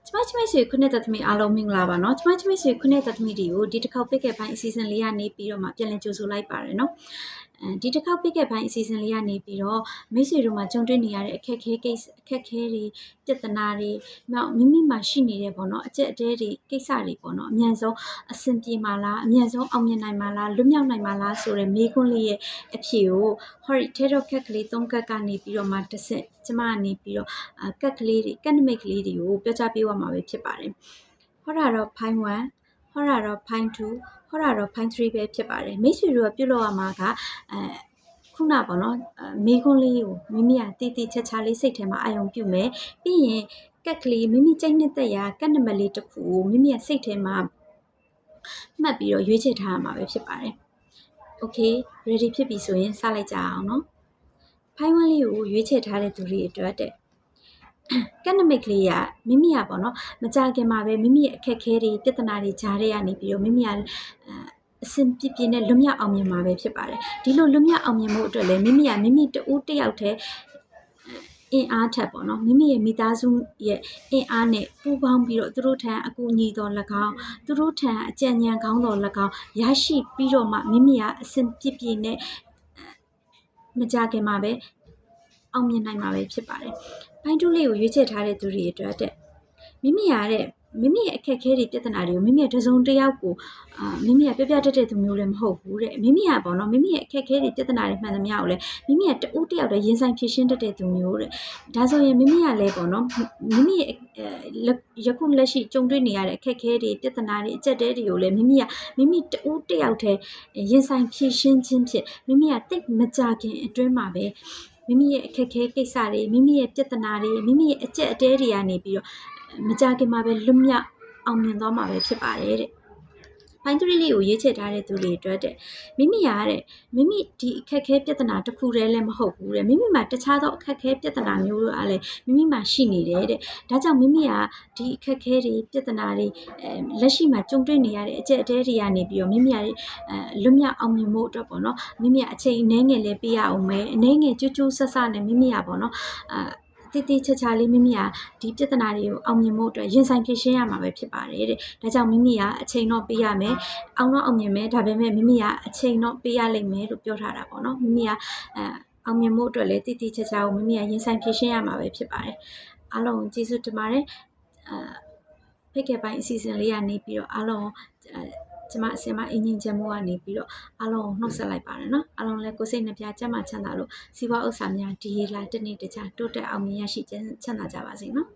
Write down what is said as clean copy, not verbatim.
ကျမဆွေခုနှစ်သက်သမီးအားလုံးမင်္ဂလာပါနော်ကျမဆွေခုနှစ်သက်သမီးတွေကိုဒီတစ်ခေါက်ပိတ်ခဲ့ပိုင်းအစီအစဉ်လေးကနေပြီးတော့မှပြန်လည်ကြိုဆိုလိုက်ပါတယ်နော်ဒီတစ်ခေါက်ပိတ်ခဲ့ပိုင်းအစီအစဉ်လေးကနေပြီးတော့မိတ်ဆွေတို့မှာကြုံတွေ့နေရတဲ့အခက်အခဲတွေပြဿနာတွေနောက်မိမိမှာရှိနေတဲ့ပေါ့နော်အကျက်အတဲတွေကိစ္စတွေပေါ့နော်အမြန်ဆုံးအဆင်ပြေမှာလားအမြန်ဆုံးအောင်မြင်နိုင်မှာလားလွတ်မြောက်နိုင်မှာလားဆိုတဲ့မေးခွန်းလေးရဲ့အဖြေကိုဟောဒီထဲတော့ခက်ကလေး၃ကက်ကနေပြီးတော့မှတစ်ဆင့်ကျမကနေပြီးတော့ကက်ကလေးတွေကက်နမိတ်ကလေးတွေကိုပြောကြားပေးသွားမှာပဲဖြစ်ပါတယ်ဟောတာတော့ဖိုင်1ဟောတာတော့ဖိုင်2ဟောတာတော့ဖိုင်3ပဲဖြစ်ပါတယ်မိတ်ဆွေတို့ကပြုလုပ်ရမှာကခုနပေါ့နော်မေးခွန်းလေးကိုမိမိကတီးတီးချက်ချလေးစိတ်ထဲမှာအာရုံပြုမယ်ပြီးရင်ကက်ကလေးမိမိကြိုက်နေတဲ့ရာကက်နံပါတ်လေးတစ်ခုကိုမိမိရဲ့စိတ်ထဲမှာမှတ်ပြီးတော့ရွေးချယ်ထားရမှာပဲဖြစ်ပါတယ် Okay ready ဖြစ်ပြီဆိုရင်စလိုက်ကြအောင်နော်ဖိုင်1လေးကိုရွေးချယ်ထားတဲ့သူတွေအတွက်တဲ့ကက်နမိတ်ကလေးကမိမိကပေါ့နော်မကြခင်မှာပဲမိမိရဲ့အခက်အခဲတွေပြဿနာတွေကြားထဲကနေပြီးတော့မိမိကအဆင်ပြေနဲ့လွတ်မြောက်အောင်မြင်မှာပဲဖြစ်ပါတယ်ဒီလိုလွတ်မြောက်အောင်မြင်မှုအတွက်လည်းမိမိတဦးတစ်ယောက်တည်းအင်အားထက်ပေါ့နော်မိမိရဲ့မိသားစုရဲ့အင်အားနဲ့ပူးပေါင်းပြီးတော့သူတို့ထံအကူအညီတော်၎င်းသူတို့ထံအကြံဉာဏ်ကောင်းတော်၎င်းရရှိပြီးတော့မှမိမိကအဆင်ပြေနဲ့မကြခင်မှာပဲအောင်မြင်နိုင်မှာပဲဖြစ်ပါတယ်။ဖိုင်တူးလေးကိုရွေးချယ်ထားတဲ့သူတွေအတွက်တဲ့မိမိရဲ့အခက်အခဲတွေပြဿနာတွေကိုမိမိရဲ့တစုံတစ်ယောက်ကိုမိမိကပြပြတတ်တဲ့သူမျိုးလည်းမဟုတ်ဘူးတဲ့မိမိကပေါ့နော်မိမိရဲ့အခက်အခဲတွေပြဿနာတွေမှန်သမျှကိုလည်းမိမိကတဦးတစ်ယောက်တည်းရင်ဆိုင်ဖြေရှင်းတတ်တဲ့သူမျိုးတဲ့ဒါဆိုရင်မိမိကလည်းပေါ့နော်မိမိရဲ့ယခုလက်ရှိကြုံတွေ့နေရတဲ့အခက်အခဲတွေပြဿနာတွေအကျက်တဲတွေကိုလည်းမိမိတဦးတစ်ယောက်တည်းရင်ဆိုင်ဖြေရှင်းခြင်းဖြင့်မိမိကတိတ်မကြခင်အတွင်းမှာပဲမိမိရဲ့အခက်အခဲကိစ္စတွေမိမိရဲ့ပြဿနာတွေမိမိရဲ့အကျက်အတဲတွေကနေပြီးတော့မကြခင်မှာပဲလွတ်မြောက်အောင်မြင်သွားမှာပဲဖြစ်ပါတယ်တဲ့ဖိုင်3လေးကိုရေးချထားတဲ့သူတွေအတွက်တဲ့မိမိဒီအခက်အခဲပြဿနာတစ်ခုတည်းလည်းမဟုတ်ဘူးတဲ့မိမိမှာတခြားသောအခက်အခဲပြဿနာမျိုးတွေအားလည်းမိမိမှာရှိနေတယ်တဲ့ဒါကြောင့်မိမိကဒီအခက်အခဲတွေပြဿနာတွေလက်ရှိမှာကြုံတွေ့နေရတဲ့အကျက်အတဲတွေကနေပြီးတော့မိမိကလွတ်မြောက်အောင်မြင်ဖို့အတွက်ပေါ့နော်မိမိကအချိန်အနည်းငယ်လေးပေးရအောင်မယ်အနည်းငယ်ကြိုးကြိုးဆဆနဲ့မိမိကပေါ့နော်တိချာလေးမိမိကဒီပြဿနာတွေကိုအောင်မြင်ဖို့အတွက်ရင်ဆိုင်ဖြေရှင်းရမှာပဲဖြစ်ပါတယ်တဲ့ဒါကြောင့်မိမိကအချိန်တော့ပေးရမယ်အောင်တော့အောင်မြင်မယ်ဒါပေမဲ့မိမိကအချိန်တော့ပေးရလိမ့်မယ်လို့ပြောထားတာပေါ့နော်မိမိကအောင်မြင်ဖို့အတွက်လည်းတိချာကိုမိမိကရင်ဆိုင်ဖြေရှင်းရမှာပဲဖြစ်ပါတယ်အားလုံးကျေးဇူးတင်ပါတယ်ဖိတ်ခဲ့ပိုင်းအစီအစဉ်လေးကနေပြီးတော့အားလုံးကျမအစင်မအင်ဂျင်ချမ်းမိုးကနေပြီးတော့အားလုံးနှုတ်ဆက်လိုက်ပါတယ်နော်အားလုံးလည်းကိုယ်စိတ်နှပြကျန်းမာချမ်းသာလို့စီးပွားဥစ္စာများဒီလာတနေ့တခြားတိုးတက်အောင်မြင်ရရှိချမ်းသာကြပါစေနော်